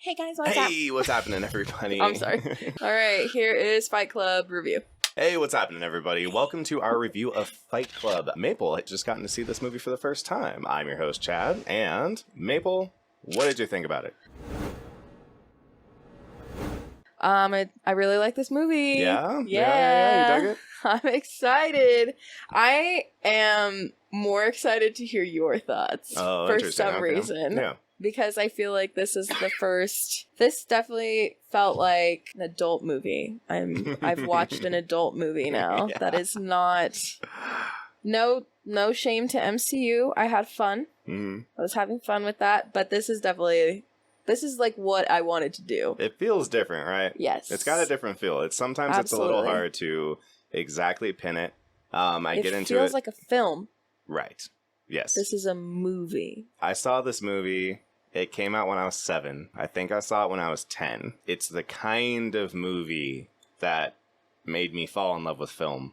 Hey guys, what's up? Hey, what's happening, everybody? I'm sorry. All right, here is Fight Club review. Hey, what's happening, everybody? Welcome to our review of Fight Club. Maple had just gotten to see this movie for the first time. I'm your host, Chad, and Maple, what did you think about it? I really like this movie. Yeah? Yeah. You dug it? I'm excited. I am more excited to hear your thoughts for some reason. Yeah. Because I feel like this is the first. This definitely felt like an adult movie. I've watched an adult movie now. Yeah. That is not. No shame to MCU. I had fun. Mm-hmm. I was having fun with that, but this is like what I wanted to do. It feels different, right? Yes. It's got a different feel. Sometimes it's a little hard to exactly pin it. It feels like a film. Right. Yes. This is a movie. I saw this movie. It came out when I was 7. I think I saw it when I was 10. It's the kind of movie that made me fall in love with film.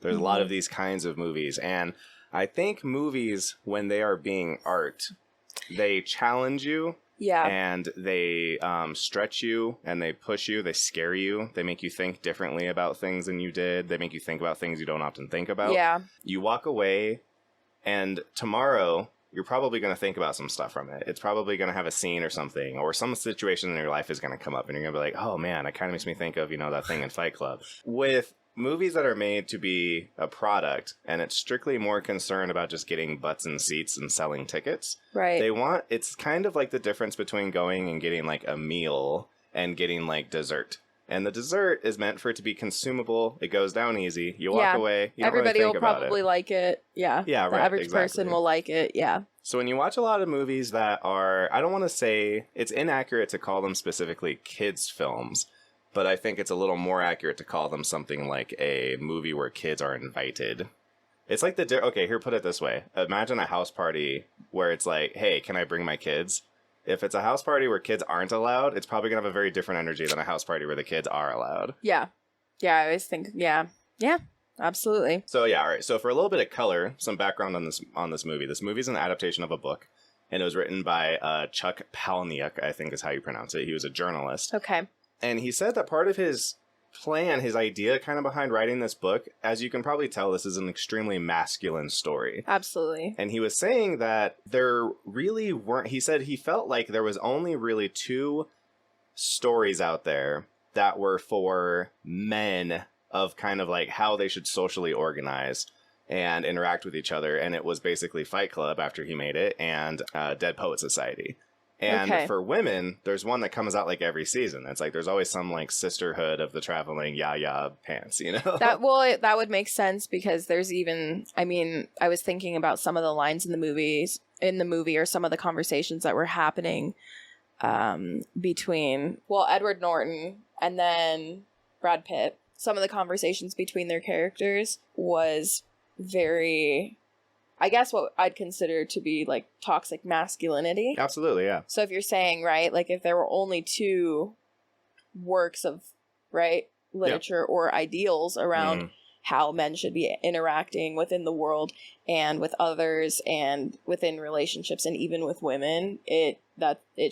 There's a lot of these kinds of movies, and I think movies, when they are being art, they challenge you. Yeah. And they stretch you, and they push you, they scare you, they make you think differently about things than you did, they make you think about things you don't often think about. Yeah. You walk away, and tomorrow, you're probably going to think about some stuff from it. It's probably going to have a scene or something, or some situation in your life is going to come up, and you're going to be like, oh man, it kind of makes me think of, that thing in Fight Club. With movies that are made to be a product, and it's strictly more concerned about just getting butts and seats and selling tickets. Right. It's kind of like the difference between going and getting like a meal and getting like dessert. And the dessert is meant for it to be consumable. It goes down easy. You walk away. You Everybody don't really think will probably like it. Yeah. Yeah, the average person will like it. Yeah. So when you watch a lot of movies that are, I don't want to say, it's inaccurate to call them specifically kids' films, but I think it's a little more accurate to call them something like a movie where kids are invited. It's like okay, here, put it this way. Imagine a house party where it's like, hey, can I bring my kids? If it's a house party where kids aren't allowed, it's probably going to have a very different energy than a house party where the kids are allowed. Yeah. Yeah, I always think, yeah. Yeah, absolutely. So, yeah, all right. So, for a little bit of color, some background on this movie. This movie is an adaptation of a book, and it was written by Chuck Palahniuk, I think is how you pronounce it. He was a journalist. Okay. And he said that part of his plan, his idea kind of behind writing this book, as you can probably tell, this is an extremely masculine story. Absolutely. And he was saying that there really weren't, he said he felt like there was only really 2 stories out there that were for men of kind of like how they should socially organize and interact with each other. And it was basically Fight Club after he made it and Dead Poet Society. And for women, there's one that comes out like every season. It's like there's always some like sisterhood of the traveling ya pants, That would make sense because there's even, I was thinking about some of the lines in the movie or some of the conversations that were happening between, Edward Norton and then Brad Pitt. Some of the conversations between their characters was very, I guess, what I'd consider to be like toxic masculinity. Absolutely, yeah. So if you're saying, right, like if there were only 2 works of, right, literature or ideals around how men should be interacting within the world and with others and within relationships and even with women, it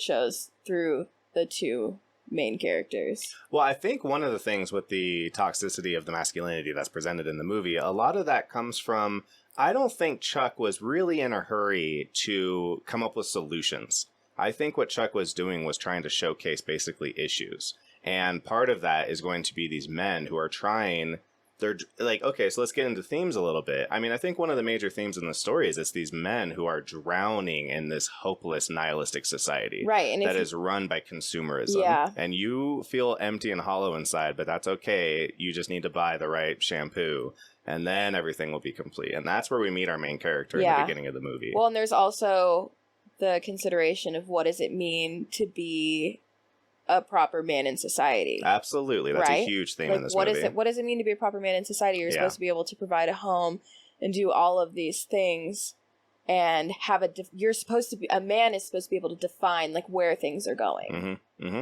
shows through the 2 main characters. Well, I think one of the things with the toxicity of the masculinity that's presented in the movie, a lot of that comes from, I don't think Chuck was really in a hurry to come up with solutions. I think what Chuck was doing was trying to showcase basically issues. And part of that is going to be these men who are trying, they're like, okay, so let's get into themes a little bit. I think one of the major themes in the story is it's these men who are drowning in this hopeless nihilistic society. Right. And that is run by consumerism. Yeah. And you feel empty and hollow inside, but that's okay. You just need to buy the right shampoo. And then everything will be complete. And that's where we meet our main character in the beginning of the movie. Well, and there's also the consideration of what does it mean to be a proper man in society. Absolutely. That's a huge theme in this movie. What does it mean to be a proper man in society? You're supposed to be able to provide a home and do all of these things and have a man is supposed to be able to define like where things are going. And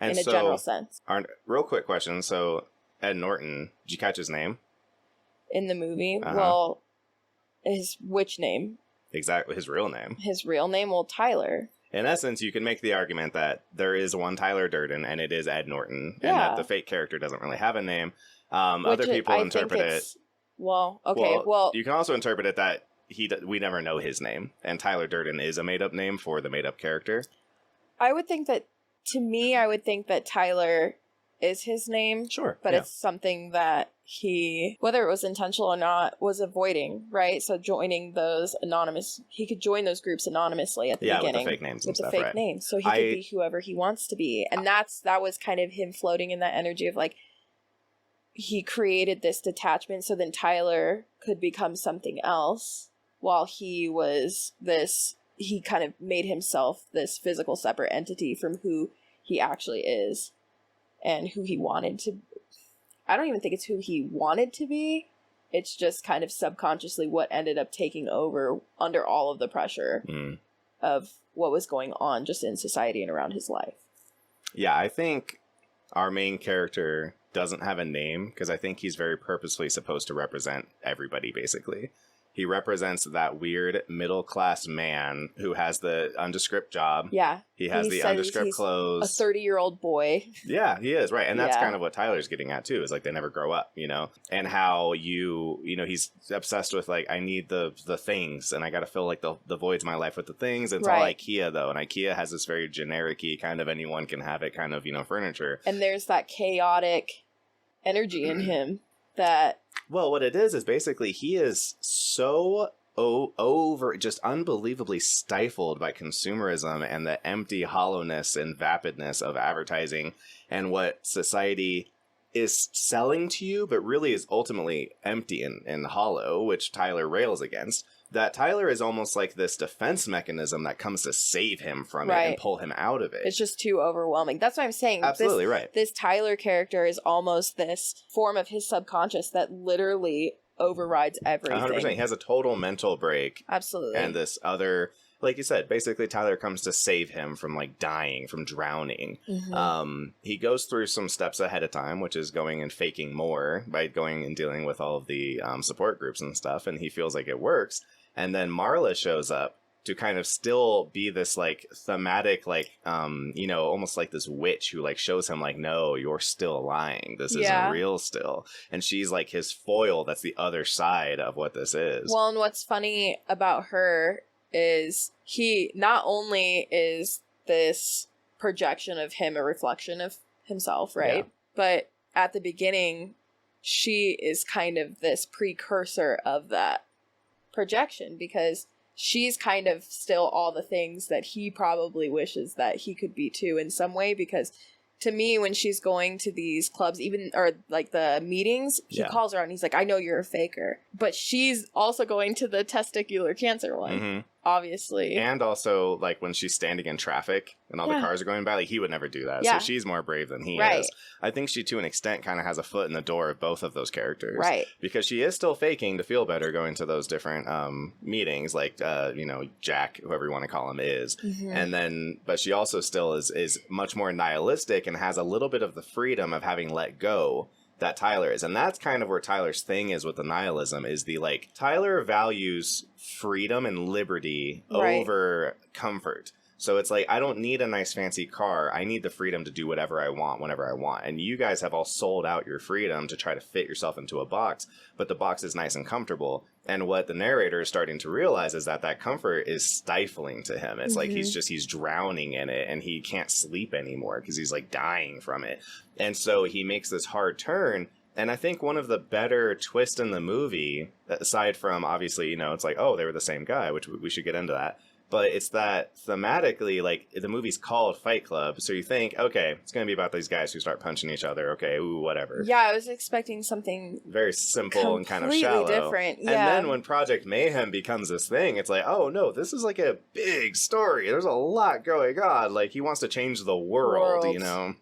in a general sense. Real quick question. So Ed Norton, did you catch his name? In the movie? Well, which name? Exactly, his real name. His real name? Well, Tyler. in essence, you can make the argument that there is one Tyler Durden, and it is Ed Norton, and that the fake character doesn't really have a name. Other people interpret it. Well, okay. Well, you can also interpret it that we never know his name, and Tyler Durden is a made-up name for the made-up character. I would think that, to me, I would think that Tyler is his name. Sure. But it's something that he, whether it was intentional or not, was avoiding, right? So joining those he could join those groups anonymously at the beginning. With the fake names with the fake names. So he could be whoever he wants to be. And that was kind of him floating in that energy of like, he created this detachment so then Tyler could become something else while he was he kind of made himself this physical separate entity from who he actually is and who he wanted to. I don't even think it's who he wanted to be. It's just kind of subconsciously what ended up taking over under all of the pressure of what was going on just in society and around his life. Yeah, I think our main character doesn't have a name because I think he's very purposefully supposed to represent everybody, basically. He represents that weird middle-class man who has the undescript job. Yeah. He has the undescript clothes. A 30-year-old boy. Yeah, he is, right. And that's kind of what Tyler's getting at, too, is like they never grow up, And how he's obsessed with, like, I need the things, and I got to fill, like, the voids in my life with the things. It's all IKEA, though, and IKEA has this very generic-y kind of anyone can have it kind of, furniture. And there's that chaotic energy in him that... Well, what it is basically he is so just unbelievably stifled by consumerism and the empty hollowness and vapidness of advertising and what society is selling to you, but really is ultimately empty and hollow, which Tyler rails against. That Tyler is almost like this defense mechanism that comes to save him from it and pull him out of it. It's just too overwhelming. That's what I'm saying. Absolutely right. This Tyler character is almost this form of his subconscious that literally overrides everything. 100%. He has a total mental break. Absolutely. And this other, like you said, basically Tyler comes to save him from like dying, from drowning. Mm-hmm. He goes through some steps ahead of time, which is going and faking more by going and dealing with all of the support groups and stuff. And he feels like it works. And then Marla shows up to kind of still be this like thematic, like, almost like this witch who like shows him like, no, you're still lying. This isn't real still. And she's like his foil. That's the other side of what this is. Well, and what's funny about her is he not only is this projection of him, a reflection of himself, right? Yeah. But at the beginning, she is kind of this precursor of that projection because she's kind of still all the things that he probably wishes that he could be too in some way, because to me, when she's going to these clubs, or like the meetings, he calls her out and he's like, I know you're a faker. But she's also going to the testicular cancer one, obviously. And also, like, when she's standing in traffic and all the cars are going by, like, he would never do that. Yeah. So she's more brave than he is. I think she, to an extent, kind of has a foot in the door of both of those characters. Right. Because she is still faking to feel better going to those different meetings, like, Jack, whoever you want to call him, is. Mm-hmm. And then, but she also still is much more nihilistic and has a little bit of the freedom of having let go that Tyler is. And that's kind of where Tyler's thing is with the nihilism, is the, like, Tyler values freedom and liberty over comfort. So it's like, I don't need a nice fancy car. I need the freedom to do whatever I want, whenever I want. And you guys have all sold out your freedom to try to fit yourself into a box, but the box is nice and comfortable. And what the narrator is starting to realize is that that comfort is stifling to him. It's like he's drowning in it and he can't sleep anymore because he's like dying from it. And so he makes this hard turn. And I think one of the better twists in the movie, aside from obviously, it's like, oh, they were the same guy, which we should get into that. But it's that thematically, like, the movie's called Fight Club, so you think, okay, it's going to be about these guys who start punching each other, okay, ooh, whatever. Yeah, I was expecting something very simple and kind of shallow. Different, yeah. And then when Project Mayhem becomes this thing, it's like, oh, no, this is like a big story. There's a lot going on. Like, he wants to change the world.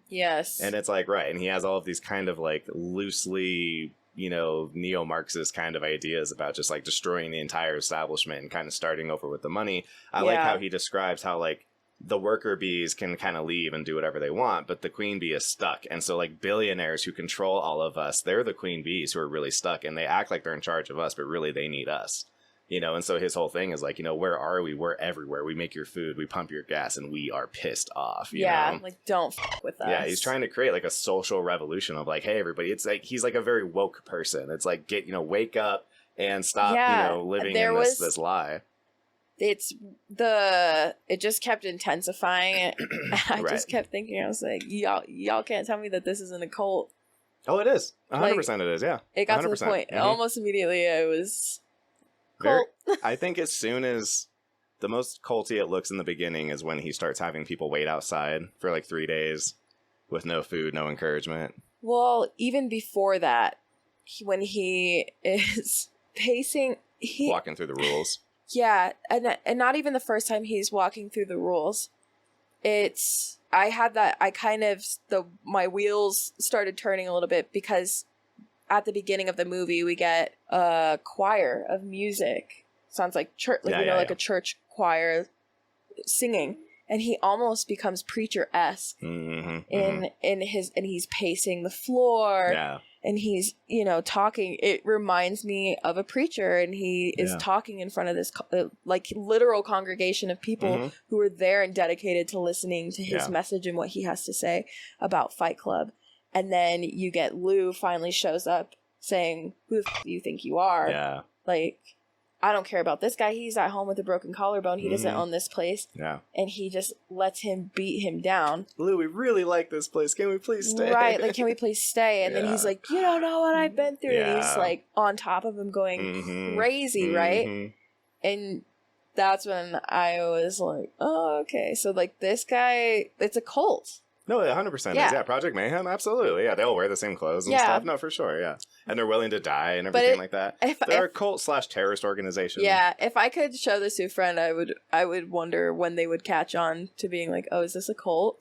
Yes. And it's like, right, and he has all of these kind of, like, loosely... neo-Marxist kind of ideas about just like destroying the entire establishment and kind of starting over with the money. I like how he describes how like the worker bees can kind of leave and do whatever they want, but the queen bee is stuck. And so like billionaires who control all of us, they're the queen bees who are really stuck and they act like they're in charge of us, but really they need us. You know, and so his whole thing is like, you know, where are we? We're everywhere. We make your food, we pump your gas, and we are pissed off. You know? Like, don't f with us. Yeah, he's trying to create like a social revolution of like, hey, everybody. It's like he's like a very woke person. It's like, wake up and stop, living in this lie. It just kept intensifying it. I just kept thinking, I was like, y'all can't tell me that this isn't a cult. Oh, it is. 100% it is, yeah. It got to the point. Mm-hmm. Almost immediately I was cult. I think as soon as the most culty it looks in the beginning is when he starts having people wait outside for like 3 days with no food, no encouragement. Well, even before that, when he is pacing... walking through the rules. Yeah, and not even the first time he's walking through the rules. My wheels started turning a little bit because at the beginning of the movie we get a choir of music. Sounds like church, a church choir singing, and he almost becomes preacher-esque and he's pacing the floor. Yeah. And he's, talking. It reminds me of a preacher, and he is talking in front of this, literal congregation of people who are there and dedicated to listening to his message and what he has to say about Fight Club. And then you get Lou finally shows up saying, "Who the f*** do you think you are?" Yeah. Like, I don't care about this guy. He's at home with a broken collarbone. He doesn't own this place. Yeah. And he just lets him beat him down. Lou, we really like this place. Can we please stay? Right. Like, can we please stay? And then he's like, you don't know what I've been through. And he's like on top of him going crazy, right? And that's when I was like, oh, okay. So like this guy, it's a cult. No, 100% is. Yeah, Project Mayhem, absolutely. Yeah, they all wear the same clothes and stuff. No, for sure, yeah. And they're willing to die and everything like that. They're a cult/terrorist organization. Yeah, if I could show this to a friend, I would wonder when they would catch on to being like, oh, is this a cult?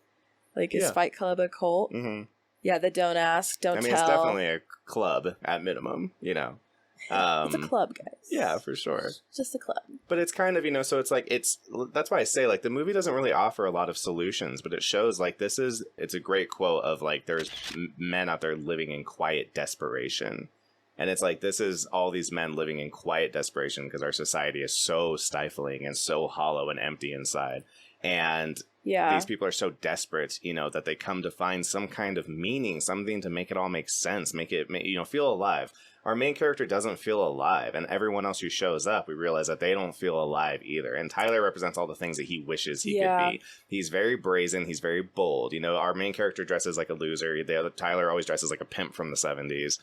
Like, is Fight Club a cult? Mm-hmm. Yeah, the don't ask, don't tell. It's definitely a club at minimum, it's a club, guys. Yeah, for sure. It's just a club. But it's kind of, so it's like, that's why I say, like, the movie doesn't really offer a lot of solutions, but it shows, like, it's a great quote of, like, there's men out there living in quiet desperation. And it's like, this is all these men living in quiet desperation because our society is so stifling and so hollow and empty inside. And these people are so desperate, that they come to find some kind of meaning, something to make it all make sense, make it, feel alive. Our main character doesn't feel alive, and everyone else who shows up, we realize that they don't feel alive either. And Tyler represents all the things that he wishes he could be. He's very brazen. He's very bold. Our main character dresses like a loser. Tyler always dresses like a pimp from the 70s.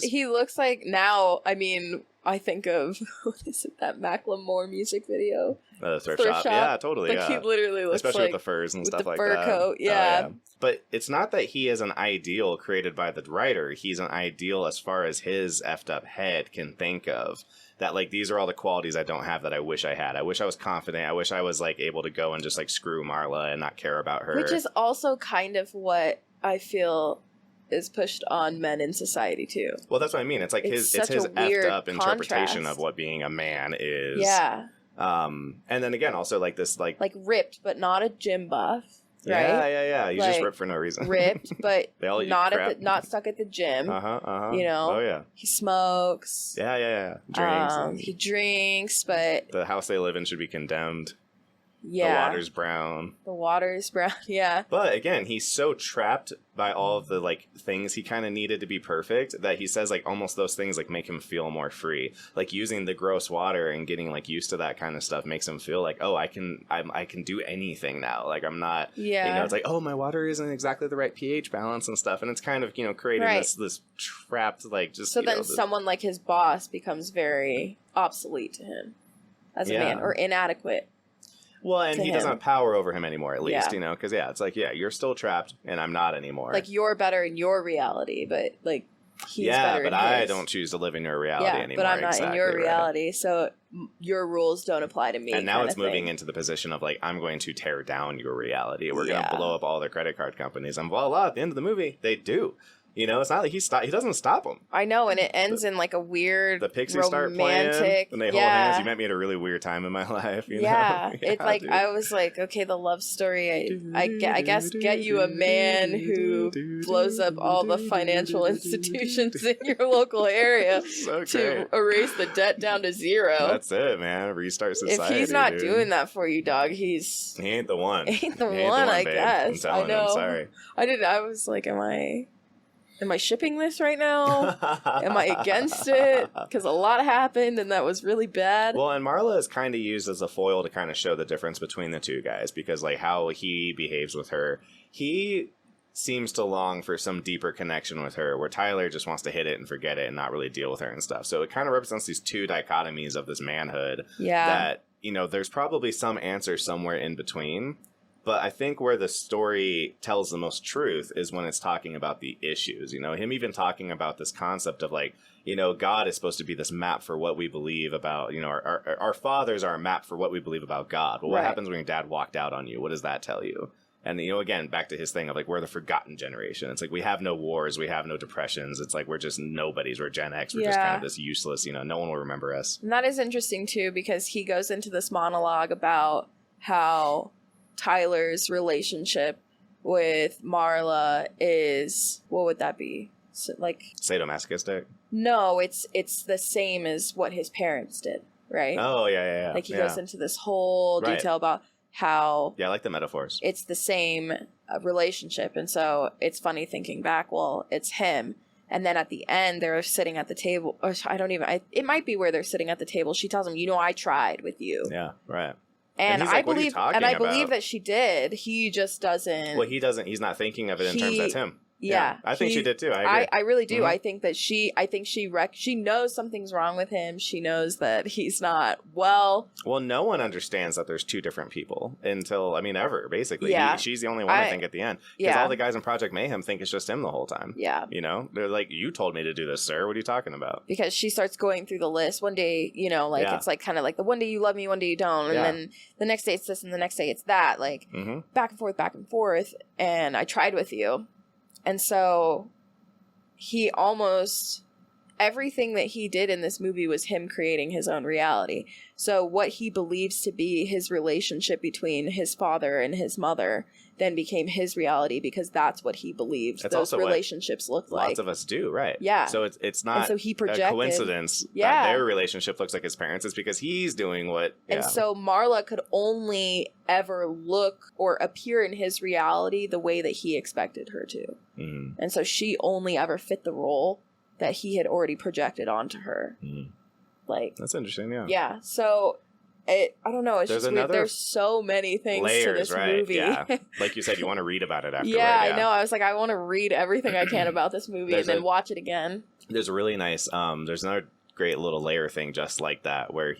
He looks like now, I think of, what is it, that Macklemore music video? The thrift shop. Yeah, totally. Like, he literally looks especially with the furs and stuff like that. With the fur coat, yeah. But it's not that he is an ideal created by the writer. He's an ideal as far as his effed up head can think of. That, like, these are all the qualities I don't have that I wish I had. I wish I was confident. I wish I was, like, able to go and just, like, screw Marla and not care about her. Which is also kind of what I feel is pushed on men in society too. Well, that's what I mean. It's like his effed up interpretation of what being a man is. Yeah. And then again, also like this, like ripped, but not a gym buff. Right? Yeah. He's just ripped for no reason. Ripped, but not stuck at the gym. Oh yeah. He smokes. Yeah. He drinks, but the house they live in should be condemned. Yeah. The water's brown. Yeah. But again, he's so trapped by all of the like things he kind of needed to be perfect that he says like almost those things like make him feel more free. Like using the gross water and getting like used to that kind of stuff makes him feel like, oh, I can do anything now. Like I'm not, it's like, oh, my water isn't exactly the right pH balance and stuff. And it's kind of, creating this trapped like just. So then someone like his boss becomes very obsolete to him as a man or inadequate. Well, and he doesn't have power over him anymore, at least, because, it's like, you're still trapped, and I'm not anymore. Like, you're better in your reality, but, like, he's better in his. I don't choose to live in your reality anymore. But I'm not in your reality, so your rules don't apply to me. And now it's moving into the position of, like, I'm going to tear down your reality. We're going to blow up all the credit card companies. And voila, at the end of the movie, they do. You know, it's not like he doesn't stop him. I know, and it ends in like a weird the Pixies start playing and they hold hands. You met me at a really weird time in my life, you know? Yeah, it's like, dude. I was like, okay, the love story, I guess get you a man who blows up all the financial institutions in your local area to erase the debt down to zero. That's it, man. Restart society. If he's not doing that for you, dog, he ain't the one. Ain't the one, I guess. I'm telling you, I'm sorry. I was like, am I shipping this right now? Am I against it? Because a lot happened and that was really bad. Well, and Marla is kind of used as a foil to kind of show the difference between the two guys, because like how he behaves with her, he seems to long for some deeper connection with her, where Tyler just wants to hit it and forget it and not really deal with her and stuff. So it kind of represents these two dichotomies of this manhood. Yeah. That, you know, there's probably some answer somewhere in between. But I think where the story tells the most truth is when it's talking about the issues. You know, him even talking about this concept of like, you know, God is supposed to be this map for what we believe about, you know, our fathers are a map for what we believe about God. Well, what happens when your dad walked out on you? What does that tell you? And, you know, again, back to his thing of like, we're the forgotten generation. It's like, we have no wars. We have no depressions. It's like, we're just nobodies. We're Gen X. We're just kind of this useless, you know, no one will remember us. And that is interesting, too, because he goes into this monologue about how Tyler's relationship with Marla is, what would that be? So, like sadomasochistic? No, it's the same as what his parents did, right? Oh, yeah. Like he goes into this whole detail about how... Yeah, I like the metaphors. It's the same relationship. And so it's funny thinking back, well, it's him. And then at the end, they're sitting at the table. Or it might be where they're sitting at the table. She tells him, you know, I tried with you. Yeah, right. And I believe that she did. He just doesn't. Well, he doesn't. He's not thinking of it in terms that's him. Yeah, I think she did too. I agree. I really do. Mm-hmm. I think she knows something's wrong with him. She knows that he's not well. Well, no one understands that there's two different people until, ever, basically. Yeah. She's the only one, I think, at the end. Because all the guys in Project Mayhem think it's just him the whole time. Yeah. You know? They're like, you told me to do this, sir. What are you talking about? Because she starts going through the list. One day, you know, like, it's like kind of like the one day you love me, one day you don't. And then the next day it's this and the next day it's that. Like, back and forth. And I tried with you. And so everything that he did in this movie was him creating his own reality. So what he believes to be his relationship between his father and his mother then became his reality, because that's what he believes those relationships look like. Lots of us do, right? Yeah. So it's not so he projected, a coincidence that their relationship looks like his parents'. It's because he's doing what... Yeah. And so Marla could only ever look or appear in his reality the way that he expected her to. Mm. And so she only ever fit the role that he had already projected onto her. Mm. Like, that's interesting, yeah. Yeah, so... I don't know. It's just weird. There's so many things to this movie. Yeah. Like you said, you want to read about it afterward. Yeah, I know. I was like, I want to read everything I can about this movie and then watch it again. There's a really nice, there's another great little layer thing just like that, where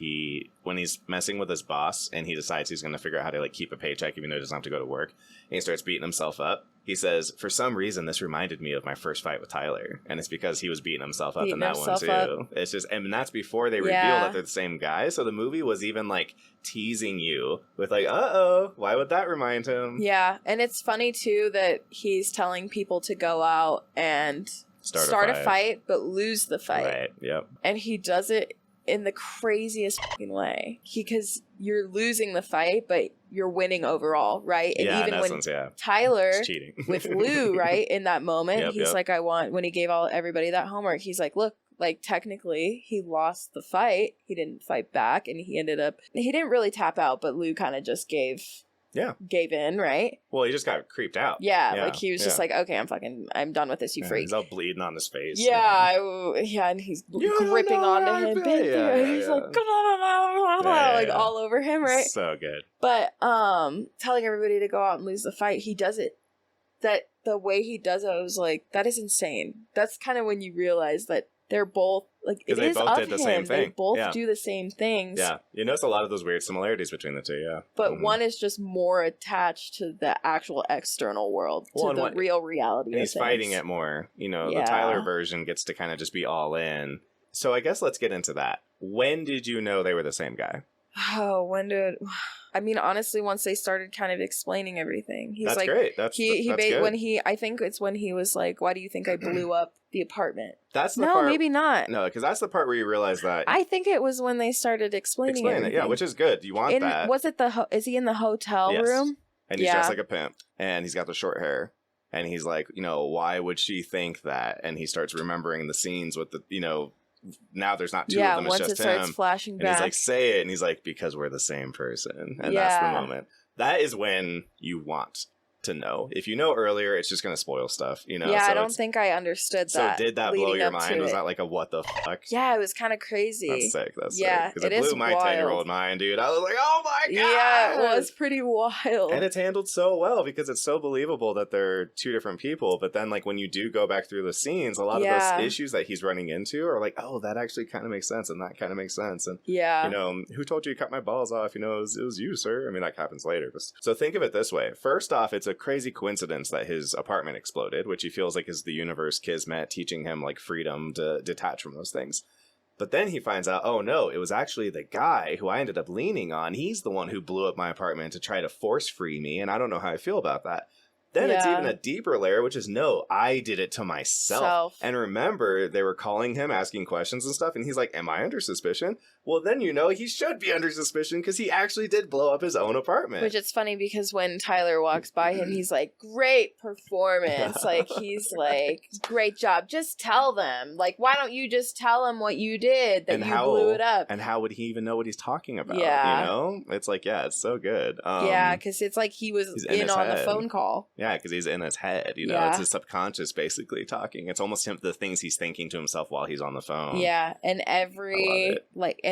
when he's messing with his boss and he decides he's going to figure out how to like keep a paycheck even though he doesn't have to go to work, and he starts beating himself up. He says, for some reason, this reminded me of my first fight with Tyler. And it's because he was beating himself up in that one, too. It's just, and that's before they reveal that they're the same guy. So the movie was even, like, teasing you with, like, uh-oh, why would that remind him? Yeah, and it's funny, too, that he's telling people to go out and start a fight, but lose the fight. Right, yep. And he does it in the craziest fucking way. Because you're losing the fight, but you're winning overall, right? And yeah, even in when essence, Tyler cheating. with Lou, right, in that moment, he's like, when he gave everybody that homework, he's like, look, like technically he lost the fight. He didn't fight back, and he didn't really tap out, but Lou kind of just gave in, right? Well, he just got creeped out. Yeah, like he was just like, okay, I'm done with this, you freak. He's all bleeding on his face. Yeah, and he's gripping onto him. He's like, like all over him, right? So good. But telling everybody to go out and lose the fight, he does it. That the way he does it, I was like, that is insane. That's kind of when you realize that they're both like, it is of him. They both do the same things. Yeah, you notice a lot of those weird similarities between the two. Yeah, but one is just more attached to the actual external world, to the real reality. And he's fighting it more. You know, the Tyler version gets to kind of just be all in. So I guess let's get into that. When did you know they were the same guy? Oh, when did... I mean, honestly, once they started kind of explaining everything. He's that's like, great. That's good. When he... I think it's when he was like, why do you think I blew up the apartment? That's the part... No, maybe not. No, because that's the part where you realize that... I think it was when they started explaining it. Yeah, which is good. You want that. Was it the... Is he in the hotel room? And he's dressed like a pimp. And he's got the short hair. And he's like, why would she think that? And he starts remembering the scenes with the, now there's not two of them, it's just him. Once it starts flashing back. And he's like, say it. And he's like, because we're the same person. And that's the moment. That is when you want to know. If you know earlier, it's just going to spoil stuff, Yeah, so I don't think I understood that. So did that blow your mind? Was that like a what the fuck? Yeah, it was kind of crazy. That's sick. Because it blew my 10-year-old mind, dude. I was like, oh my God. Yeah, it was pretty wild. And it's handled so well because it's so believable that they're two different people. But then, like, when you do go back through the scenes, a lot of those issues that he's running into are like, oh, that actually kind of makes sense. And that kind of makes sense. And, who told you to cut my balls off? It was you, sir. I mean, that happens later. So think of it this way. First off, it's a crazy coincidence that his apartment exploded, which he feels like is the universe kismet teaching him like freedom to detach from those things. But then he finds out, oh no, it was actually the guy who I ended up leaning on. He's the one who blew up my apartment to try to force free me, and I don't know how I feel about that. Then it's even a deeper layer, which is, no, I did it to myself. And remember, they were calling him, asking questions and stuff, and he's like, am I under suspicion? Well, then he should be under suspicion because he actually did blow up his own apartment. Which is funny because when Tyler walks by him, he's like, great performance. Like, he's like, great job. Just tell them. Like, why don't you just tell them what you did, that blew it up? And how would he even know what he's talking about? Yeah. It's like, it's so good. Because it's like he was in on the phone call. Yeah, because he's in his head. It's his subconscious basically talking. It's almost the things he's thinking to himself while he's on the phone. Yeah, and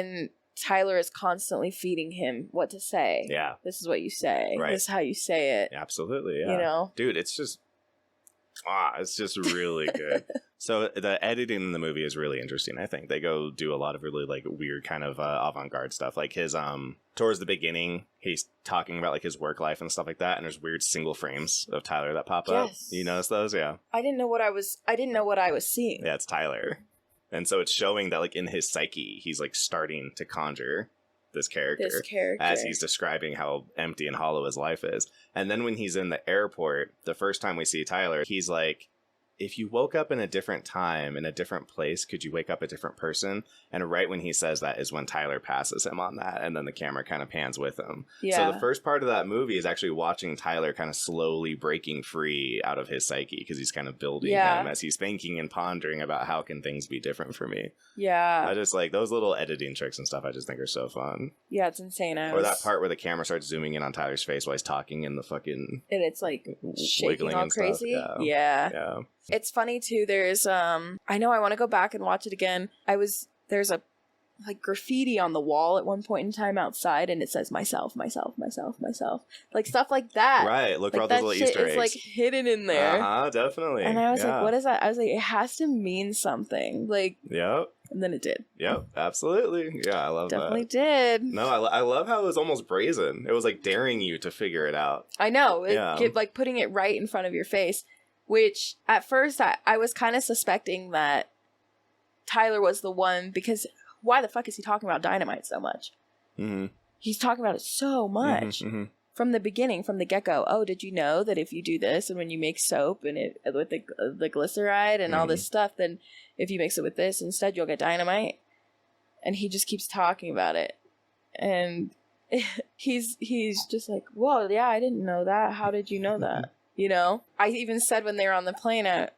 and Tyler is constantly feeding him what to say. Yeah. This is what you say. Right. This is how you say it. Absolutely, yeah. Dude, it's just really good. So the editing in the movie is really interesting, I think. They go do a lot of really like weird kind of avant-garde stuff. Like his towards the beginning, he's talking about like his work life and stuff like that, and there's weird single frames of Tyler that pop up. You notice those? Yeah. I didn't know what I was seeing. Yeah, it's Tyler. And so it's showing that like in his psyche, he's like starting to conjure this character as he's describing how empty and hollow his life is. And then when he's in the airport, the first time we see Tyler, he's like, if you woke up in a different time, in a different place, could you wake up a different person? And right when he says that is when Tyler passes him on that. And then the camera kind of pans with him. Yeah. So the first part of that movie is actually watching Tyler kind of slowly breaking free out of his psyche because he's kind of building him as he's thinking and pondering about how can things be different for me. Yeah. I just like those little editing tricks and stuff I just think are so fun. Yeah, it's insane. Or that part where the camera starts zooming in on Tyler's face while he's talking and the fucking... And it's like shaking all crazy. Yeah. It's funny too. There's I know I want to go back and watch it again. There's a like graffiti on the wall at one point in time outside, and it says myself, myself, myself, myself, like stuff like that. Right. Look like for all those little Easter eggs. It's like hidden in there. Definitely. And I was like, what is that? I was like, it has to mean something. Like. Yep. And then it did. Yep, absolutely. Yeah, I love Definitely that. Definitely did. No, I love how it was almost brazen. It was like daring you to figure it out. I know. Like putting it right in front of your face. Which, at first, I was kind of suspecting that Tyler was the one, because why the fuck is he talking about dynamite so much? Mm-hmm. He's talking about it so much. Mm-hmm. From the beginning, from the get-go. Oh, did you know that if you do this, and when you make soap, and it with the glyceride and all this stuff, then if you mix it with this instead, you'll get dynamite? And he just keeps talking about it. And he's just like, whoa, yeah, I didn't know that. How did you know that? I even said when they were on the plane and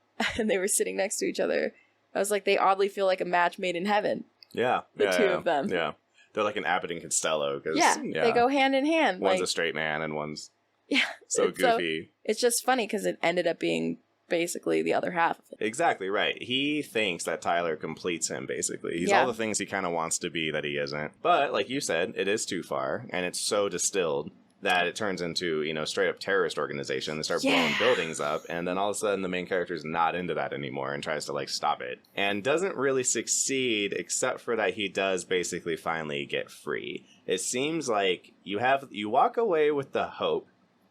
they were sitting next to each other, I was like, they oddly feel like a match made in heaven. Yeah. The two of them. Yeah. They're like an Abbott and Costello. They go hand in hand. One's a straight man and one's so goofy. So, it's just funny because it ended up being basically the other half of it. Exactly right. He thinks that Tyler completes him, basically. He's all the things he kind of wants to be that he isn't. But, like you said, it is too far, and it's so distilled that it turns into, straight up terrorist organization. They start blowing buildings up, and then all of a sudden the main character's not into that anymore and tries to, like, stop it. And doesn't really succeed, except for that he does basically finally get free. It seems like you walk away with the hope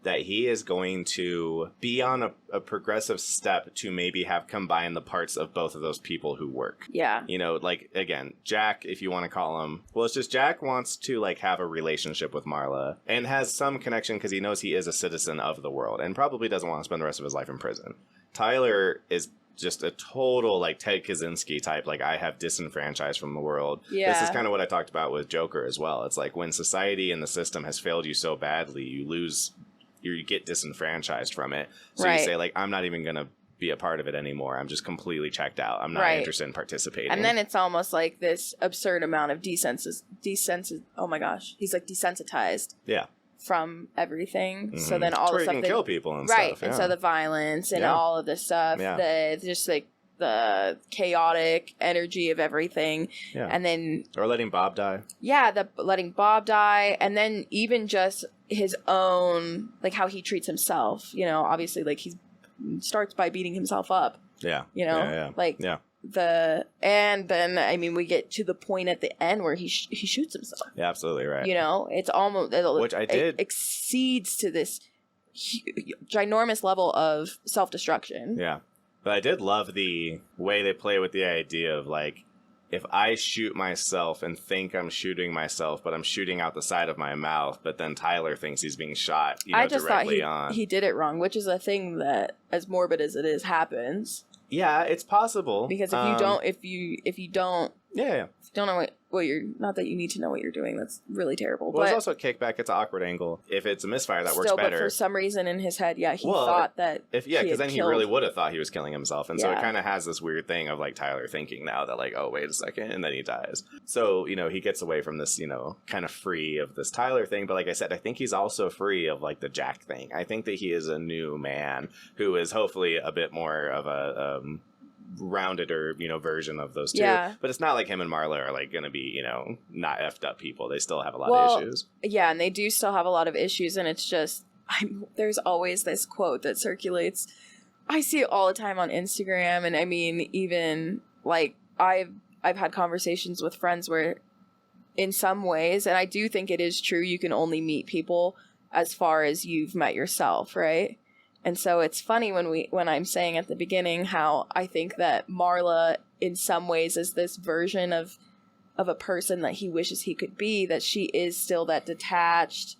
that he is going to be on a progressive step to maybe have combined the parts of both of those people who work. Yeah. You know, like, again, Jack, if you want to call him, well, it's just Jack wants to, like, have a relationship with Marla and has some connection because he knows he is a citizen of the world and probably doesn't want to spend the rest of his life in prison. Tyler is just a total, like, Ted Kaczynski type, like, I have disenfranchised from the world. Yeah. This is kind of what I talked about with Joker as well. It's like when society and the system has failed you so badly, you get disenfranchised from it. So you say, like, I'm not even going to be a part of it anymore. I'm just completely checked out. I'm not interested in participating. And then it's almost like this absurd amount of oh my gosh. He's like desensitized. Yeah. From everything. Mm-hmm. So then all the stuff can kill people and right. stuff. Yeah. And so the violence and all of this stuff, just like the chaotic energy of everything. Yeah. And then or letting Bob die. Yeah, letting Bob die, and then even just his own, like, how he treats himself, you know, obviously, like, he starts by beating himself up. Yeah. You know? And then, I mean, we get to the point at the end where he shoots himself. Yeah, absolutely right. You know, it's almost... Which I did... It exceeds to this ginormous level of self-destruction. Yeah. But I did love the way they play with the idea of, like, if I shoot myself and think I'm shooting myself, but I'm shooting out the side of my mouth, but then Tyler thinks he's being shot, you know, I just directly thought he did it wrong, which is a thing that, as morbid as it is, happens. Yeah, it's possible. Because if you don't know what you're, not that you need to know what you're doing, that's really terrible. Well, there's also a kickback. It's an awkward angle. If it's a misfire, that works better. But for some reason in his head, he thought that because then he really would have thought he was killing himself. And so it kind of has this weird thing of, like, Tyler thinking now that, like, oh, wait a second, and then he dies. So, you know, he gets away from this, you know, kind of free of this Tyler thing. But like I said, I think he's also free of, like, the Jack thing. I think that he is a new man who is hopefully a bit more of a... rounded or, you know, version of those two. But it's not like him and Marla are, like, gonna be, you know, not effed up people. They still have a lot of issues. Yeah, and they do still have a lot of issues, and it's just there's always this quote that circulates. I see it all the time on Instagram, and I mean, even, like, I've had conversations with friends where in some ways, and I do think it is true, you can only meet people as far as you've met yourself, right? And so it's funny when I'm saying at the beginning how I think that Marla in some ways is this version of a person that he wishes he could be, that she is still that detached,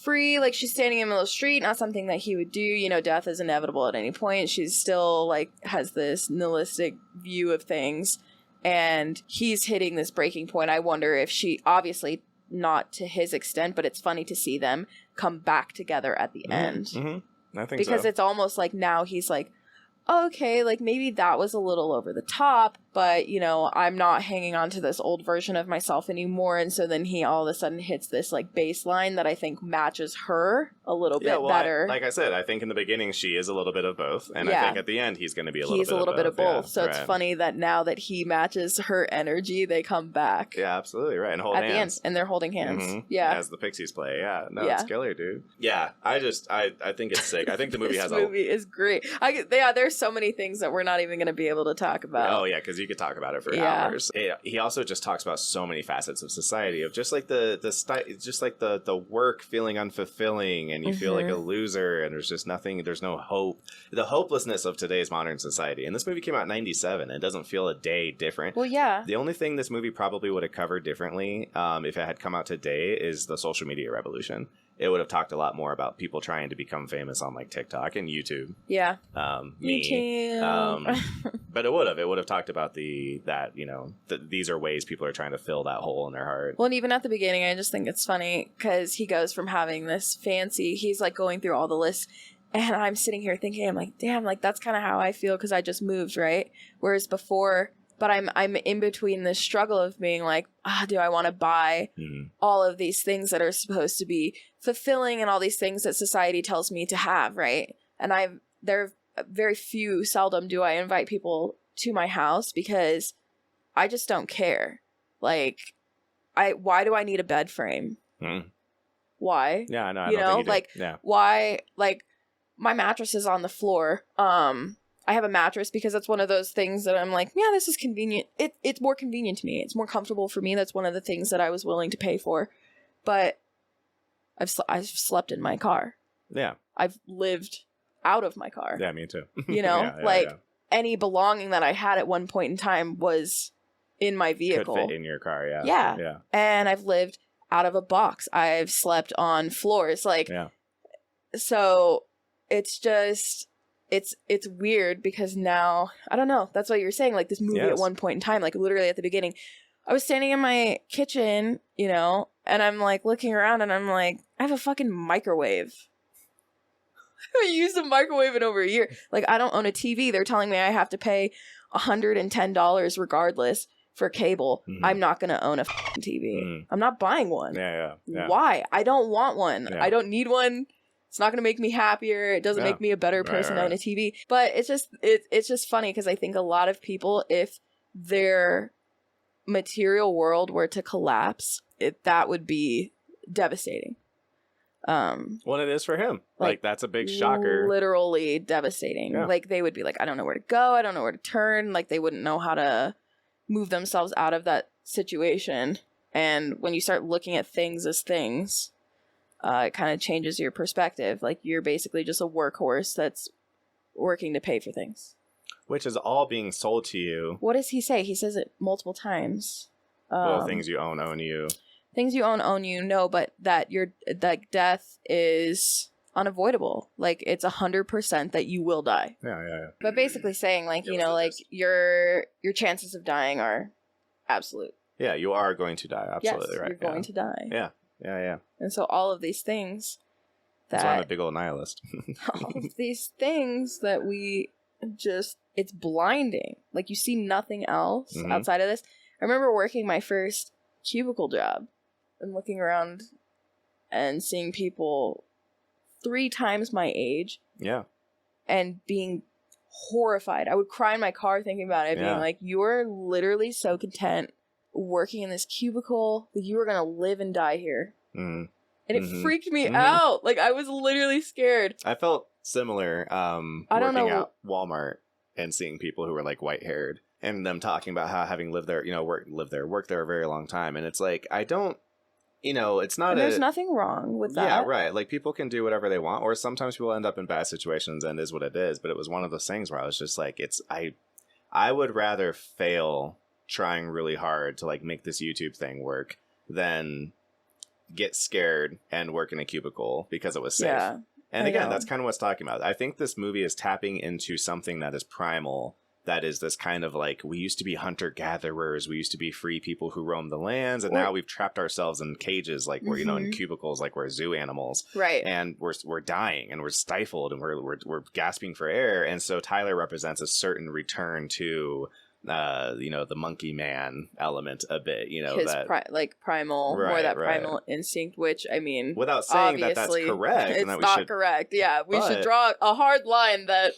free, like she's standing in the middle of the street, not something that he would do, you know, death is inevitable at any point. She's still, like, has this nihilistic view of things, and he's hitting this breaking point. I wonder if she, obviously not to his extent, but it's funny to see them come back together at the end. Mm-hmm. I think because it's almost like now he's like, oh, okay, like maybe that was a little over the top, but, you know, I'm not hanging on to this old version of myself anymore. And so then he all of a sudden hits this, like, baseline that I think matches her a little bit better. Like I said, I think in the beginning she is a little bit of both. And I think at the end he's going to be a little bit of both. So it's funny that now that he matches her energy, they come back. Yeah, absolutely. Right. And hold hands. At the end. And they're holding hands. Mm-hmm. Yeah. As the Pixies play. Yeah. No, it's killer, dude. Yeah. I think it's sick. I think the movie this movie is great. There's so many things that we're not even going to be able to talk about. Oh, yeah, because you could talk about it for hours. He also just talks about so many facets of society, of just like the work feeling unfulfilling, and you feel like a loser, and there's just nothing, there's no hope. The hopelessness of today's modern society. And this movie came out in 97, and it doesn't feel a day different. Well, yeah. The only thing this movie probably would have covered differently, if it had come out today, is the social media revolution. It would have talked a lot more about people trying to become famous on, like, TikTok and YouTube. Yeah. YouTube. But it would have talked about these are ways people are trying to fill that hole in their heart. Well, and even at the beginning, I just think it's funny because he goes from having this he's, like, going through all the lists, and I'm sitting here thinking, I'm like, damn, like, that's kind of how I feel because I just moved, right? Whereas before... But I'm in between this struggle of being like, do I want to buy all of these things that are supposed to be fulfilling and all these things that society tells me to have, right? And there are very seldom do I invite people to my house because I just don't care. Like, why do I need a bed frame? Why? Yeah, no, I don't think you do. Like, why? Like, my mattress is on the floor. I have a mattress because that's one of those things that I'm like, yeah, this is convenient. It's more convenient to me. It's more comfortable for me. That's one of the things that I was willing to pay for. But I've slept in my car. Yeah. I've lived out of my car. Yeah, me too. You know, any belonging that I had at one point in time was in my vehicle. Could fit in your car, yeah. Yeah. And I've lived out of a box. I've slept on floors. Like, so it's just, it's weird because now, I don't know. That's what you were saying. Like this movie at one point in time, like literally at the beginning, I was standing in my kitchen, you know, and I'm like looking around and I'm like, I have a fucking microwave. I used a microwave in over a year. Like, I don't own a TV. They're telling me I have to pay $110 regardless for cable. I'm not going to own a TV. I'm not buying one. Yeah. Why? I don't want one. Yeah. I don't need one. It's not going to make me happier. It doesn't make me a better person to own a TV. But it's just funny because I think a lot of people, if their material world were to collapse, that would be devastating. Well, it is for him. Like that's a big shocker. Literally devastating. Yeah. Like they would be like, I don't know where to go. I don't know where to turn. Like they wouldn't know how to move themselves out of that situation. And when you start looking at things as things, it kind of changes your perspective. Like you're basically just a workhorse that's working to pay for things. Which is all being sold to you. What does he say? He says it multiple times. Well, things you own you. Things you own you, no, but that death is unavoidable. Like it's 100% that you will die. Yeah. But basically saying like, you know, like your chances of dying are absolute. Yeah, you are going to die. Absolutely, yes, right. You're going to die. Yeah. And so all of these things that's why I'm a big old nihilist. all of these things that we just, it's blinding. Like you see nothing else outside of this. I remember working my first cubicle job and looking around and seeing people 3 times my age. Yeah. And being horrified. I would cry in my car thinking about it, being like, you're literally so content working in this cubicle that you were going to live and die here. And it freaked me out. Like, I was literally scared. I felt similar working at Walmart and seeing people who were like white-haired and them talking about how having lived there, you know, worked there a very long time. And it's like, I don't, you know, it's not there's nothing wrong with that. Yeah, right. Like, people can do whatever they want, or sometimes people end up in bad situations and it is what it is. But it was one of those things where I was just like, I would rather fail trying really hard to like make this YouTube thing work than get scared and work in a cubicle because it was safe. Yeah, and again, that's kind of what's talking about. I think this movie is tapping into something that is primal. That is this kind of like, we used to be hunter-gatherers. We used to be free people who roam the lands. And now we've trapped ourselves in cages, like we're, you know, in cubicles, like we're zoo animals. Right. And we're dying and we're stifled and we're gasping for air. And so Tyler represents a certain return to, you know, the monkey man element a bit, you know, his that primal, more that primal instinct, which I mean, without saying that that's correct. It's and that not correct. Yeah. We should draw a hard line that.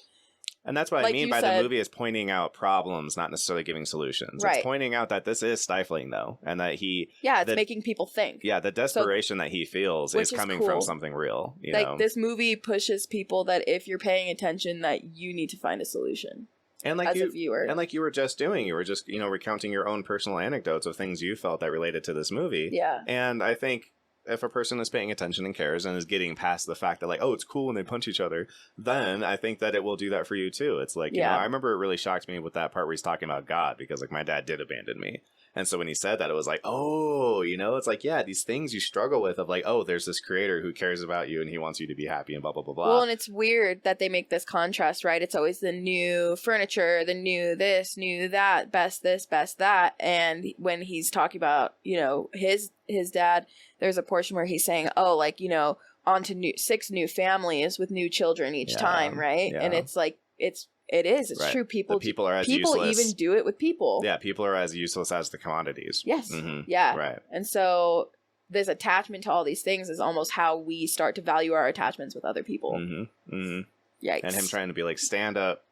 And that's what I mean by the movie is pointing out problems, not necessarily giving solutions. Right. It's pointing out that this is stifling, though, and that it's making people think. Yeah, the desperation that he feels is coming from something real. You know? This movie pushes people that if you're paying attention, that you need to find a solution. And like as a viewer. And like you were just doing, you were just, you know, recounting your own personal anecdotes of things you felt that related to this movie. Yeah. And I think if a person is paying attention and cares and is getting past the fact that like, oh, it's cool when they punch each other, then I think that it will do that for you too. It's like, you know, I remember it really shocked me with that part where he's talking about God, because like my dad did abandon me. And so when he said that, it was like, oh, you know, it's like, yeah, these things you struggle with of like, oh, there's this creator who cares about you and he wants you to be happy and blah, blah, blah, blah. Well, and it's weird that they make this contrast, right? It's always the new furniture, the new this, new that, best this, best that. And when he's talking about, you know, his dad, there's a portion where he's saying, oh, like, you know, on to 6 new families with new children each time, right? Yeah. And it's like, it's true. People are as useless. Even do it with people. Yeah, people are as useless as the commodities. Yes. Yeah. Right. And so this attachment to all these things is almost how we start to value our attachments with other people. Yikes. And him trying to be like, stand up,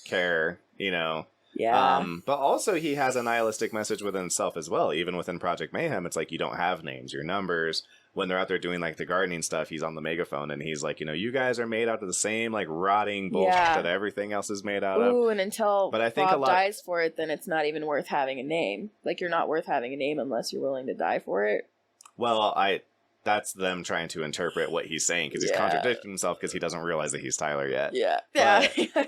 care, you know. Yeah. But also he has a nihilistic message within himself as well. Even within Project Mayhem, it's like, you don't have names, your numbers. When they're out there doing like the gardening stuff, he's on the megaphone and he's like, you know, you guys are made out of the same like rotting bullshit that everything else is made out of. Ooh, and until Bob dies for it, then it's not even worth having a name. Like, you're not worth having a name unless you're willing to die for it. Well, that's them trying to interpret what he's saying because he's contradicting himself because he doesn't realize that he's Tyler yet. Yeah.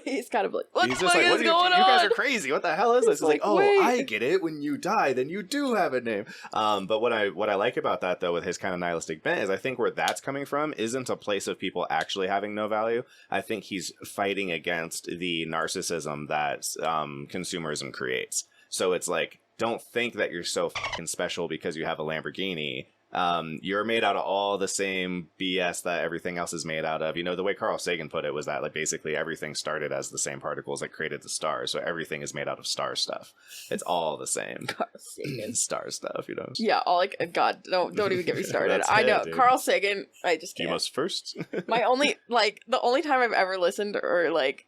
He's kind of like, what the fuck is going on? You guys are crazy. What the hell is this? It's like, oh, wait. I get it. When you die, then you do have a name. But what I like about that, though, with his kind of nihilistic bent is I think where that's coming from isn't a place of people actually having no value. I think he's fighting against the narcissism that consumerism creates. So it's like, don't think that you're so fucking special because you have a Lamborghini. You're made out of all the same BS that everything else is made out of. You know, the way Carl Sagan put it was that, like, basically everything started as the same particles that created the stars. So everything is made out of star stuff. It's all the same. Carl Sagan. Star stuff, you know. Yeah, God, don't even get me started. I know, dude. Carl Sagan, I just can't. You must first. The only time I've ever listened or, like,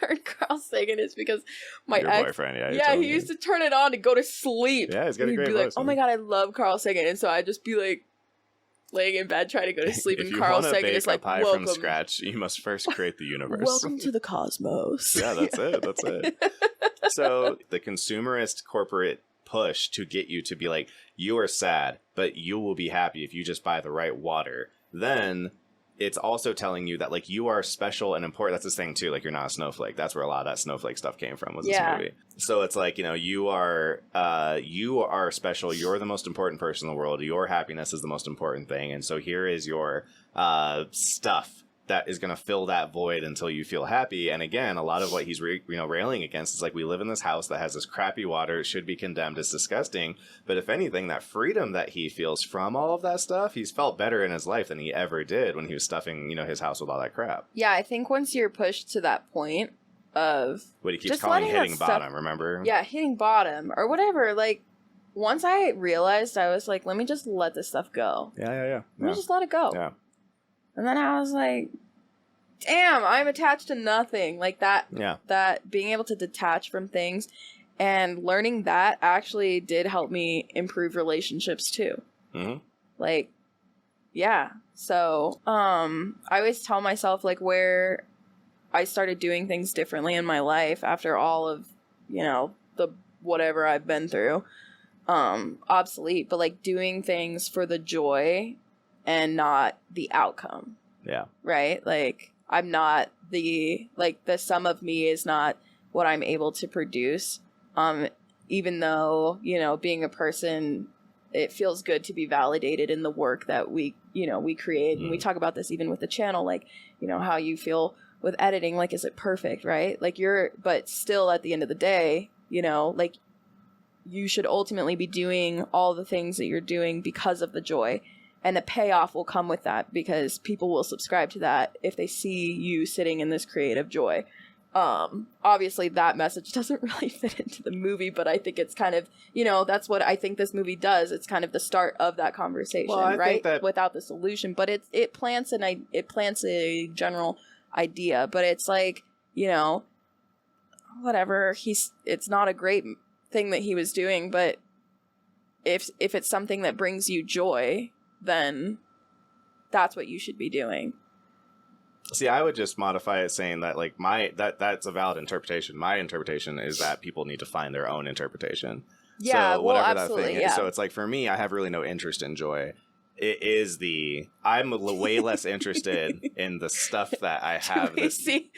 heard Carl Sagan is because your boyfriend, he used to turn it on to go to sleep. Yeah, he's got a great voice. Like, oh my god, I love Carl Sagan, and so I'd just be like laying in bed trying to go to sleep, and Carl Sagan is like, pie welcome from scratch. You must first create the universe. Welcome to the cosmos. Yeah, that's it. So the consumerist corporate push to get you to be like, you are sad, but you will be happy if you just buy the right water. Then it's also telling you that, like, you are special and important. That's this thing too. Like, you're not a snowflake. That's where a lot of that snowflake stuff came from, was this movie. So it's like, you know, you are special. You're the most important person in the world. Your happiness is the most important thing. And so here is your stuff that is going to fill that void until you feel happy. And again, a lot of what he's railing against is like, we live in this house that has this crappy water. It should be condemned. It's disgusting. But if anything, that freedom that he feels from all of that stuff, he's felt better in his life than he ever did when he was stuffing, you know, his house with all that crap. Yeah, I think once you're pushed to that point of what he keeps calling hitting bottom, remember? Yeah, hitting bottom or whatever. Like, once I realized, I was like, let me just let this stuff go. Yeah. Let me just let it go. Yeah. And then I was like, damn, I'm attached to nothing. Like that. Yeah. That being able to detach from things and learning that actually did help me improve relationships too. Mm-hmm. Like, yeah. So, I always tell myself, like, where I started doing things differently in my life after all of, you know, the whatever I've been through, obsolete, but like doing things for the joy and not the outcome. Yeah. Right? Like, I'm not the sum of me is not what I'm able to produce. Even though, you know, being a person, it feels good to be validated in the work that we create. And we talk about this even with the channel, like, you know, how you feel with editing, like, is it perfect, right? Like, but still at the end of the day, you know, like, you should ultimately be doing all the things that you're doing because of the joy. And the payoff will come with that because people will subscribe to that if they see you sitting in this creative joy. Obviously that message doesn't really fit into the movie, but I think it's kind of, you know, that's what I think this movie does. It's kind of the start of that conversation, right? Without the solution, but it plants a general idea, but it's like, you know, whatever, it's not a great thing that he was doing, but if it's something that brings you joy, then that's what you should be doing. See, I would just modify it saying that, like, that's a valid interpretation. My interpretation is that people need to find their own interpretation. Yeah, so whatever absolutely, that thing is. So it's like, for me, I have really no interest in joy. I'm way less interested in the stuff that I have. Do we see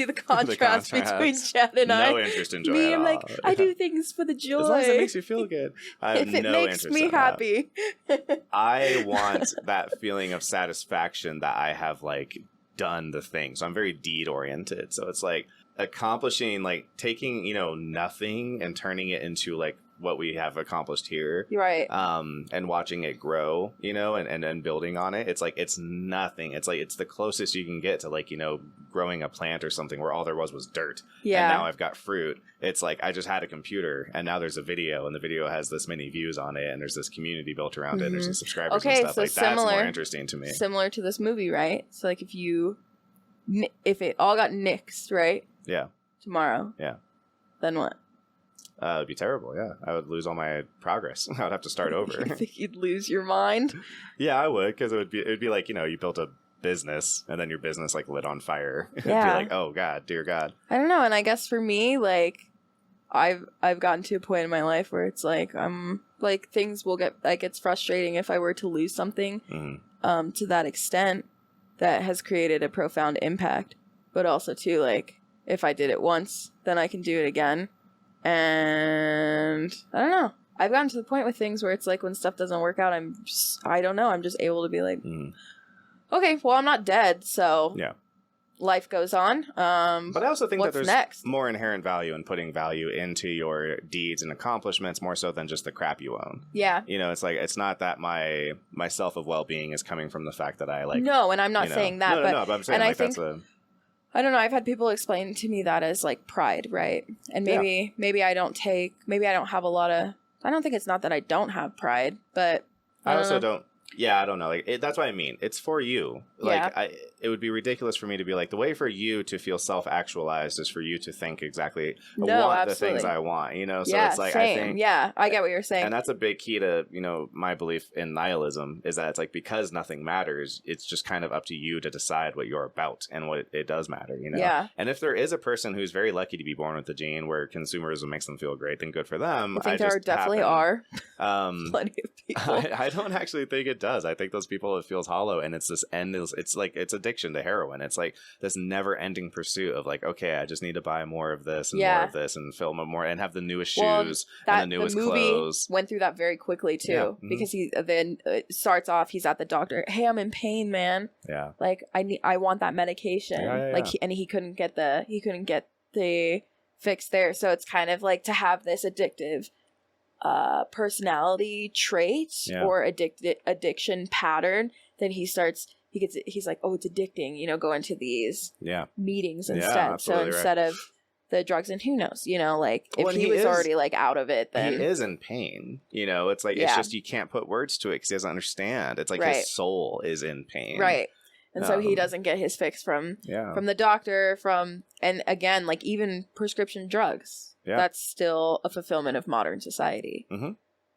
the contrast between Chad and I? No interest in joy Me, at I'm all. like, I do things for the joy. As long as it makes you feel good. I have if it no makes interest me in happy. I want that feeling of satisfaction that I have, like, done the thing. So I'm very deed oriented. So it's like accomplishing, like, taking, you know, nothing and turning it into, like, what we have accomplished here, right? And watching it grow, you know, and building on it. It's like, it's nothing. It's like, it's the closest you can get to, like, you know, growing a plant or something where all there was dirt. Yeah. And now I've got fruit. It's like, I just had a computer and now there's a video and the video has this many views on it and there's this community built around it and there's the subscribers and stuff. So like, that's more interesting to me. Similar to this movie, right? So like, if it all got nixed, right? Yeah. Tomorrow. Yeah. Then what? It'd be terrible, yeah. I would lose all my progress. I would have to start over. You think you'd lose your mind? Yeah, I would, because it would be like, you know, you built a business and then your business, like, lit on fire. It'd be like, oh God, dear God. I don't know, and I guess for me, like, I've gotten to a point in my life where it's like, I'm like things will get, like, it's frustrating if I were to lose something to that extent that has created a profound impact. But also too, like, if I did it once, then I can do it again. And I don't know. I've gotten to the point with things where it's like when stuff doesn't work out, I don't know. I'm just able to be like, okay, well, I'm not dead, so yeah. Life goes on. But I also think that there's next? more inherent value in putting value into your deeds and accomplishments more so than just the crap you own. Yeah. You know, it's like, it's not that my self of well-being is coming from the fact that I like... No, and I'm not saying that. No, but I'm saying, like, that's a... I don't know. I've had people explain to me that as like pride, right? And maybe I don't have a lot of... I don't think it's not that I don't have pride, but... I also don't... Yeah, I don't know. Like that's what I mean. It's for you. Like yeah. It would be ridiculous for me to be like, the way for you to feel self-actualized is for you to think exactly, I want the things I want, you know? So yeah, it's like, same. I think... Yeah, I get what you're saying. And that's a big key to, you know, my belief in nihilism is that it's like, because nothing matters, it's just kind of up to you to decide what you're about and what it does matter, you know? Yeah. And if there is a person who's very lucky to be born with the gene where consumerism makes them feel great, then good for them. I think there definitely are plenty of people. I don't actually think it does. I think those people, it feels hollow, and it's this endless, it's like, it's addiction to heroin. It's like this never ending pursuit of like, okay, I just need to buy more of this and more of this and film more and have the newest shoes and the newest clothes. Went through that very quickly too, because he then starts off, he's at the doctor. Hey, I'm in pain, man. Yeah. Like I want that medication. Like he couldn't get the fix there. So it's kind of like to have this addictive personality trait or addiction pattern, then he's like, oh, it's addicting, you know, go into these meetings instead. So instead of the drugs, and who knows, you know, like if he was already like out of it, then he is in pain, you know. It's like it's just, you can't put words to it because he doesn't understand. It's like his soul is in pain, right? And so he doesn't get his fix from the doctor, and again, like even prescription drugs. Yeah. That's still a fulfillment of modern society. Mm-hmm.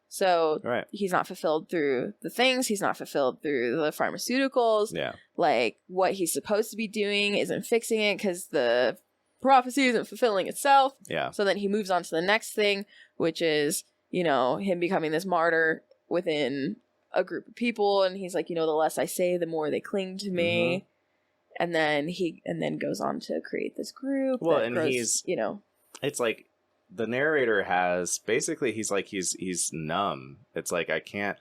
So he's not fulfilled through the things. He's not fulfilled through the pharmaceuticals. Yeah. Like what he's supposed to be doing isn't fixing it because the prophecy isn't fulfilling itself. Yeah. So then he moves on to the next thing, which is, you know, him becoming this martyr within a group of people. And he's like, you know, the less I say, the more they cling to me. Mm-hmm. And then goes on to create this group. Well, and grows, he's, you know, it's like, the narrator has basically, he's numb. It's like, I can't.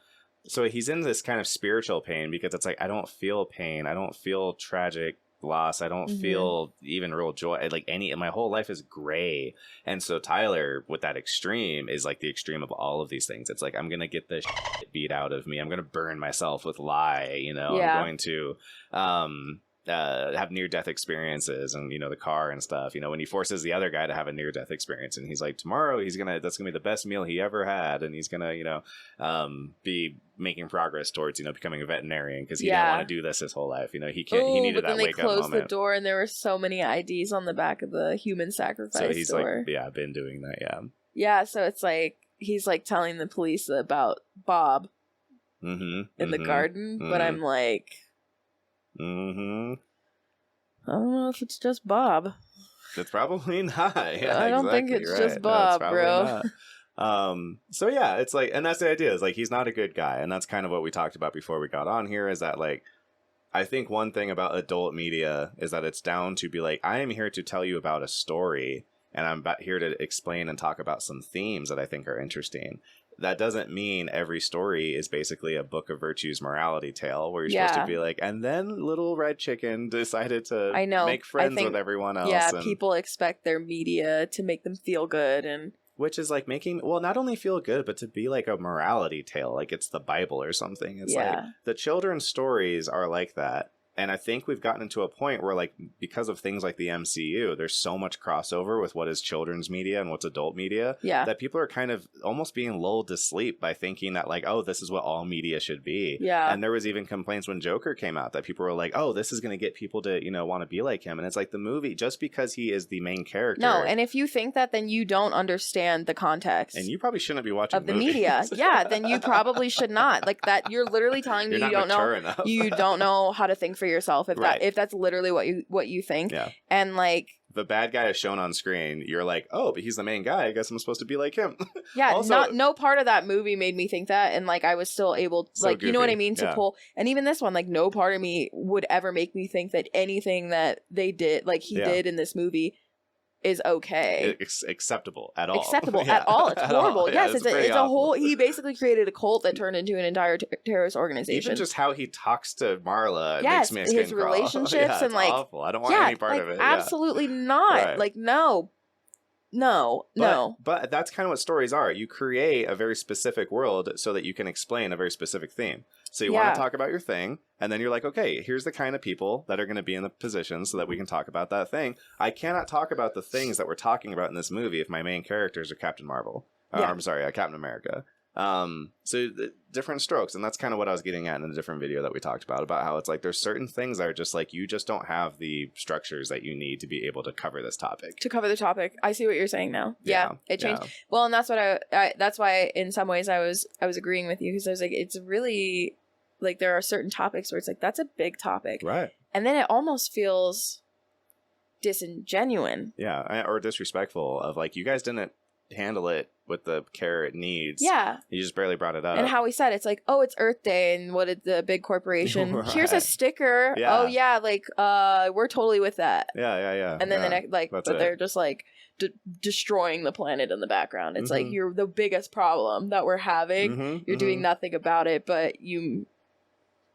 So he's in this kind of spiritual pain because it's like, I don't feel pain. I don't feel tragic loss. I don't feel even real joy. Like my whole life is gray. And so Tyler, with that extreme, is like the extreme of all of these things. It's like, I'm going to get this shit beat out of me. I'm going to burn myself with lye, you know, I'm going to, have near-death experiences, and you know, the car and stuff, you know, when he forces the other guy to have a near-death experience, and he's like, tomorrow that's gonna be the best meal he ever had, and he's gonna, you know, be making progress towards, you know, becoming a veterinarian because he didn't want to do this his whole life, you know. He needed that wake up moment. But then they closed the door and there were so many IDs on the back of the human sacrifice door. So he's like, I've been doing that. Yeah, so it's like he's like telling the police about Bob in the garden, but I'm like, I don't know if it's just Bob. It's probably not. Yeah, I don't think it's just Bob, bro. So yeah, it's like, and that's the idea, is like, he's not a good guy, and that's kind of what we talked about before we got on here, is that like, I think one thing about adult media is that it's down to be like, I am here to tell you about a story, and I'm here to explain and talk about some themes that I think are interesting. That doesn't mean every story is basically a book of virtues morality tale where you're supposed to be like, and then little red chicken decided to make friends with everyone else. Yeah, people expect their media to make them feel good, and which is like making, well, not only feel good, but to be like a morality tale, like it's the Bible or something. It's like the children's stories are like that. And I think we've gotten into a point where, like, because of things like the MCU, there's so much crossover with what is children's media and what's adult media that people are kind of almost being lulled to sleep by thinking that, like, oh, this is what all media should be. Yeah. And there was even complaints when Joker came out that people were like, oh, this is going to get people to, you know, want to be like him. And it's like, the movie, just because he is the main character. No, and if you think that, then you don't understand the context. And you probably shouldn't be watching of the media. Yeah, then you probably should not. Like that, you're literally telling me you don't know how to think for yourself if that's literally what you think. And like the bad guy is shown on screen, you're like, oh, but he's the main guy. I guess I'm supposed to be like him. Yeah, also, no part of that movie made me think that, and like I was still able, So like, you know what I goofy. mean, to Yeah. pull. And even this one, like, no part of me would ever make me think that anything that they did, like he Yeah. did in this movie, is okay. acceptable at all. Acceptable Yeah. at all. It's At all. horrible. Yeah, Yes, it's pretty a awful. whole. He basically created a cult that turned into an entire terrorist organization. Even just how he talks to Marla Yes, makes me his skin crawl. relationships Yeah, and it's like awful. I don't want any part like, of it. Absolutely not. Right. Like no. But that's kind of what stories are. You create a very specific world so that you can explain a very specific theme. So you want to talk about your thing, and then you're like, okay, here's the kind of people that are going to be in the position so that we can talk about that thing. I cannot talk about the things that we're talking about in this movie if my main characters are Captain Marvel. I'm sorry, Captain America. So different strokes, and that's kind of what I was getting at in a different video that we talked about how it's like there's certain things that are just like you just don't have the structures that you need to be able to cover this topic. To cover the topic, I see what you're saying now. Yeah, it changed. Yeah. Well, and that's what that's why in some ways I was agreeing with you, because I was like, it's really like there are certain topics where it's like that's a big topic, Right? And then it almost feels disingenuous. Yeah, or disrespectful of like you guys didn't handle it with the care it needs. Yeah. You just barely brought it up. And how he said it's like, oh, it's Earth Day, and what did the big corporation? Right. Here's a sticker. Yeah. Oh yeah, like we're totally with that. Yeah. And then the next, like, That's but it. they're just like destroying the planet in the background. It's like Mhm. you're the biggest problem that we're having. Mhm, You're mhm. doing nothing about it, but you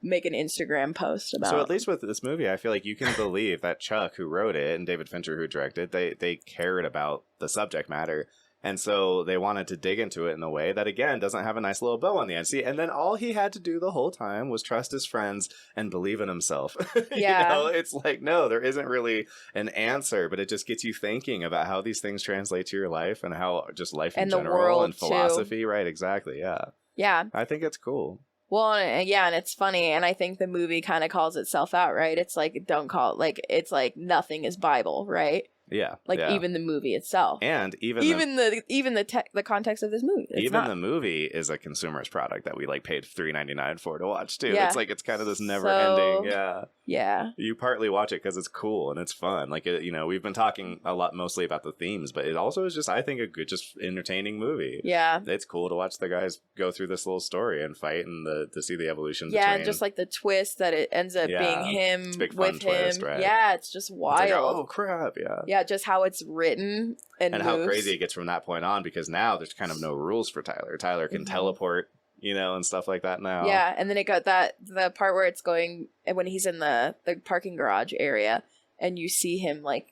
make an Instagram post about. So at least with this movie, I feel like you can believe that Chuck, who wrote it, and David Fincher, who directed, they cared about the subject matter. And so they wanted to dig into it in a way that, again, doesn't have a nice little bow on the end. See, and then all he had to do the whole time was trust his friends and believe in himself. Yeah. You know, it's like, no, there isn't really an answer, but it just gets you thinking about how these things translate to your life and how just life in And the general world, and philosophy. Right, exactly, yeah. Yeah. I think it's cool. Well, yeah, and it's funny, and I think the movie kind of calls itself out, right? It's like, don't call it, like, it's like nothing is Bible, right? Yeah. Like, yeah. even the movie itself. And even the context of this movie. It's even not. the movie is a consumerist product that we like paid $3.99 for to watch too. Yeah. It's like it's kind of this never So- ending. Yeah. Yeah. You partly watch it because it's cool and it's fun. Like it, you know, we've been talking a lot mostly about the themes, but it also is just I think a good, just entertaining movie. Yeah. It's cool to watch the guys go through this little story and fight and to see the evolution. Yeah, between, and just like the twist that it ends up being him It's a big, fun with him. twist, right? Yeah, it's just it's wild. like, oh crap, yeah. Yeah, just how it's written and how moves. crazy it gets from that point on because now there's kind of no rules for Tyler. Tyler can teleport, you know, and stuff like that now. Yeah, and then it got the part where it's going when he's in the parking garage area and you see him like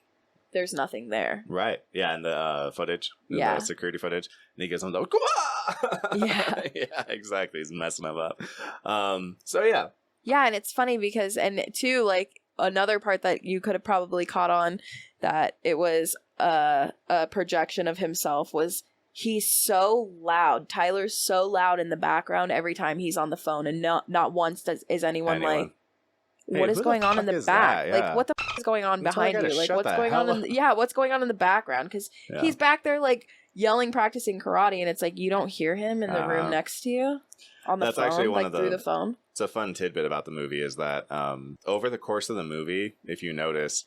there's nothing there. Right. Yeah, and the footage, Yeah. the security footage, and he goes on the come on. Yeah. Yeah, exactly. He's messing him up. So yeah. Yeah, and it's funny because and too like another part that you could have probably caught on that it was a projection of himself was he's so loud. Tyler's so loud in the background every time he's on the phone, and not once is anyone like, Hey, what is who the going on in fuck the is back? that? Yeah. Like, what the is going on That's why I behind you? gotta Like, shut what's the going on? hell What's going on in the background? Because Yeah. he's back there like yelling, practicing karate, and it's like you don't hear him in the room next to you on the That's phone, actually one like of through the phone. It's a fun tidbit about the movie is that over the course of the movie, if you notice,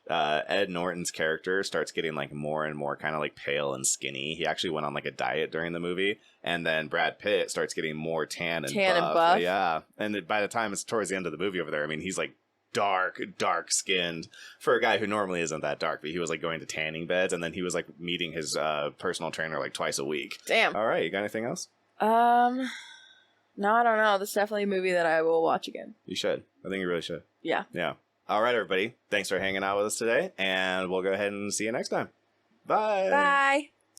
Ed Norton's character starts getting like more and more kind of like pale and skinny. He actually went on like a diet during the movie, and then Brad Pitt starts getting more tan and buff. Yeah, and by the time it's towards the end of the movie over there, I mean he's like dark skinned for a guy who normally isn't that dark, but he was like going to tanning beds, and then he was like meeting his personal trainer like twice a week. Damn. All right, you got anything else? No, I don't know. This is definitely a movie that I will watch again. You should. I think you really should. Yeah. Yeah. All right, everybody. Thanks for hanging out with us today, and we'll go ahead and see you next time. Bye. Bye.